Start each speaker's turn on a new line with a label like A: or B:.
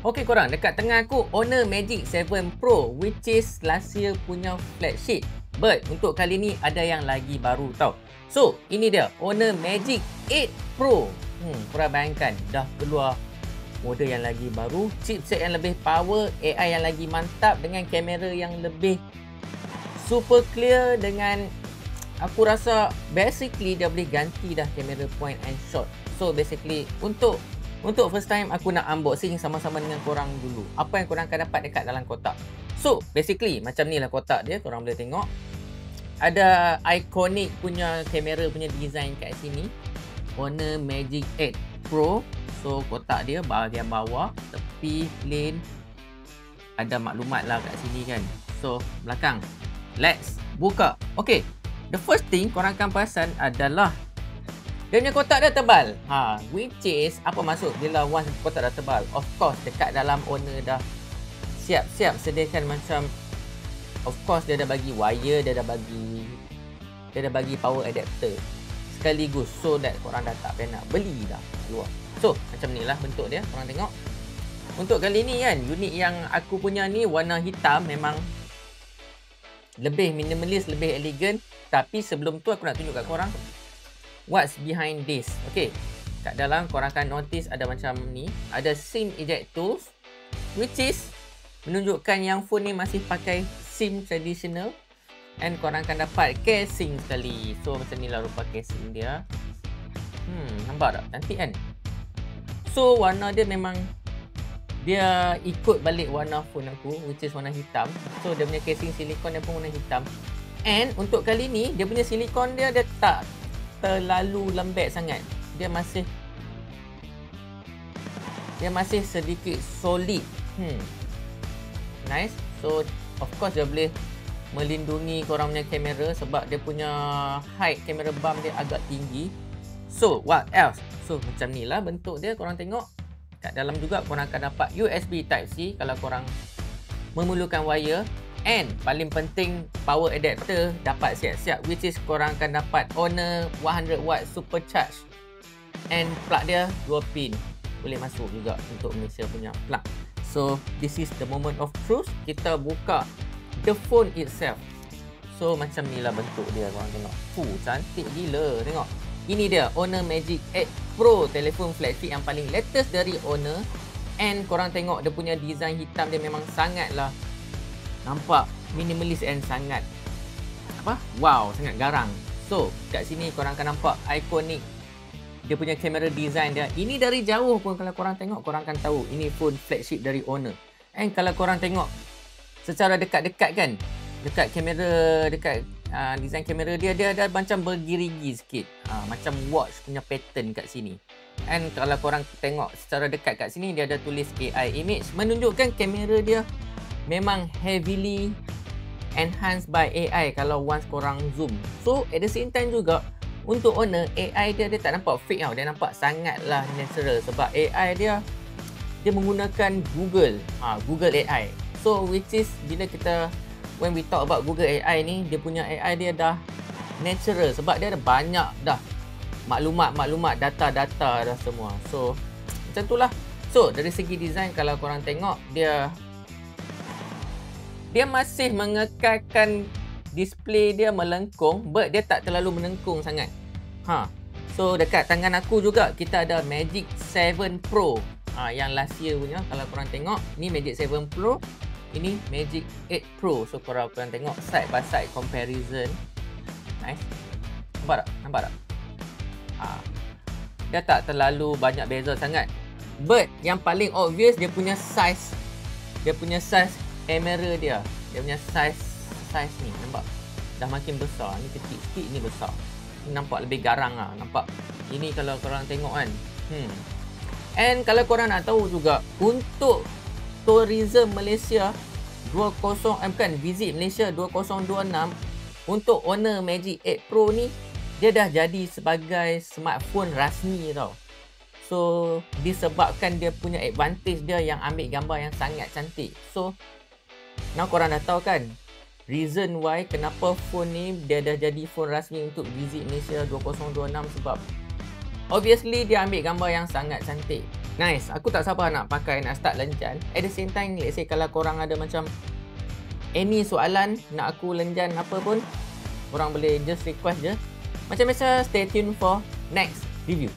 A: Okey korang, dekat tengah aku Honor Magic 7 Pro which is last year punya flagship. But untuk kali ni ada yang lagi baru tau. So, ini dia Honor Magic 8 Pro. Korang bayangkan dah keluar model yang lagi baru, chipset yang lebih power, AI yang lagi mantap dengan kamera yang lebih super clear dengan aku rasa basically dia boleh ganti dah kamera point and shot. So basically untuk first time aku nak unboxing sama-sama dengan korang dulu. Apa yang korang akan dapat dekat dalam kotak. So basically macam ni lah kotak dia, korang boleh tengok. Ada iconic punya kamera punya design kat sini. Honor Magic 8 Pro. So kotak dia bahagian bawah, tepi plain. Ada maklumat lah kat sini kan. So belakang. Let's buka. Okay. The first thing korang akan perasan adalah dia punya kotak dia tebal. Which is apa maksud bila once kotak dah tebal? Of course dekat dalam owner dah siap-siap sediakan macam, of course dia dah bagi wire, dia dah bagi power adapter sekaligus, so that korang dah tak payah nak beli dah keluar. So macam ni lah bentuk dia, korang tengok. Untuk kali ni kan, unit yang aku punya ni warna hitam, memang lebih minimalis, lebih elegan. Tapi sebelum tu aku nak tunjuk kat korang what's behind this. Okay, kat dalam korang akan notice ada macam ni, ada SIM eject tools, which is menunjukkan yang phone ni masih pakai SIM traditional. And korang akan dapat casing sekali. So macam ni lah rupa casing dia. Nampak tak? Cantik kan? So warna dia memang dia ikut balik warna phone aku, which is warna hitam. So dia punya casing silikon dia pun warna hitam. And untuk kali ni dia punya silikon dia tak terlalu lembek sangat. Dia masih sedikit solid. Nice. So of course dia boleh melindungi korang punya kamera sebab dia punya height kamera bump dia agak tinggi. So what else? So macam ni lah bentuk dia, korang tengok. Kat dalam juga korang akan dapat USB Type-C kalau korang memerlukan wire. And paling penting power adapter dapat siap-siap, which is korang akan dapat Honor 100W supercharge. And plug dia 2 pin, boleh masuk juga untuk Malaysia punya plug. So this is the moment of truth. Kita buka the phone itself. So macam ni lah bentuk dia, korang tengok. Cantik gila, tengok. Ini dia Honor Magic 8 Pro, telefon flagship yang paling latest dari Honor. And korang tengok dia punya design hitam dia memang sangat lah nampak minimalis and sangat wow, sangat garang. So kat sini korang akan nampak iconic dia punya kamera design dia. Ini dari jauh pun kalau korang tengok, korang akan tahu ini phone flagship dari Honor. And kalau korang tengok secara dekat-dekat kan, dekat kamera, dekat design kamera dia ada macam bergirigi sikit, macam watch punya pattern kat sini. And kalau korang tengok secara dekat kat sini, dia ada tulis AI image, menunjukkan kamera dia memang heavily enhanced by AI kalau once korang zoom. So at the same time juga untuk Honor, AI dia tak nampak fake tau, dia nampak sangatlah natural sebab AI dia menggunakan Google AI. So which is bila kita when we talk about Google AI ni, dia punya AI dia dah natural sebab dia ada banyak dah maklumat, data-data dah semua. So macam tu lah. So dari segi design kalau korang tengok, dia masih mengekalkan display dia melengkung, but dia tak terlalu melengkung sangat. So dekat tangan aku juga kita ada Magic 7 Pro, yang last year punya. Kalau korang tengok, ni Magic 7 Pro, ini Magic 8 Pro. So korang tengok side by side comparison. Nice. Nampak tak? Dia tak terlalu banyak beza sangat. But yang paling obvious dia punya size. Dia punya size kamera dia. Dia punya size ni, nampak? Dah makin besar. Ni kecil sikit, ni besar. Ni nampak lebih garang lah, nampak? Ini kalau korang tengok kan. And kalau korang nak tahu juga, untuk tourism Malaysia visit Malaysia 2026, untuk Honor Magic 8 Pro ni, dia dah jadi sebagai smartphone rasmi tau. So disebabkan dia punya advantage dia yang ambil gambar yang sangat cantik. So now korang dah tahu kan reason why kenapa phone ni dia dah jadi phone rasmi untuk visit Malaysia 2026, sebab obviously dia ambil gambar yang sangat cantik. Nice. Aku tak sabar nak pakai, nak start lenjan. At the same time, let's say kalau korang ada macam any soalan nak aku lenjan apa pun, korang boleh just request je. Macam biasa, stay tuned for next review.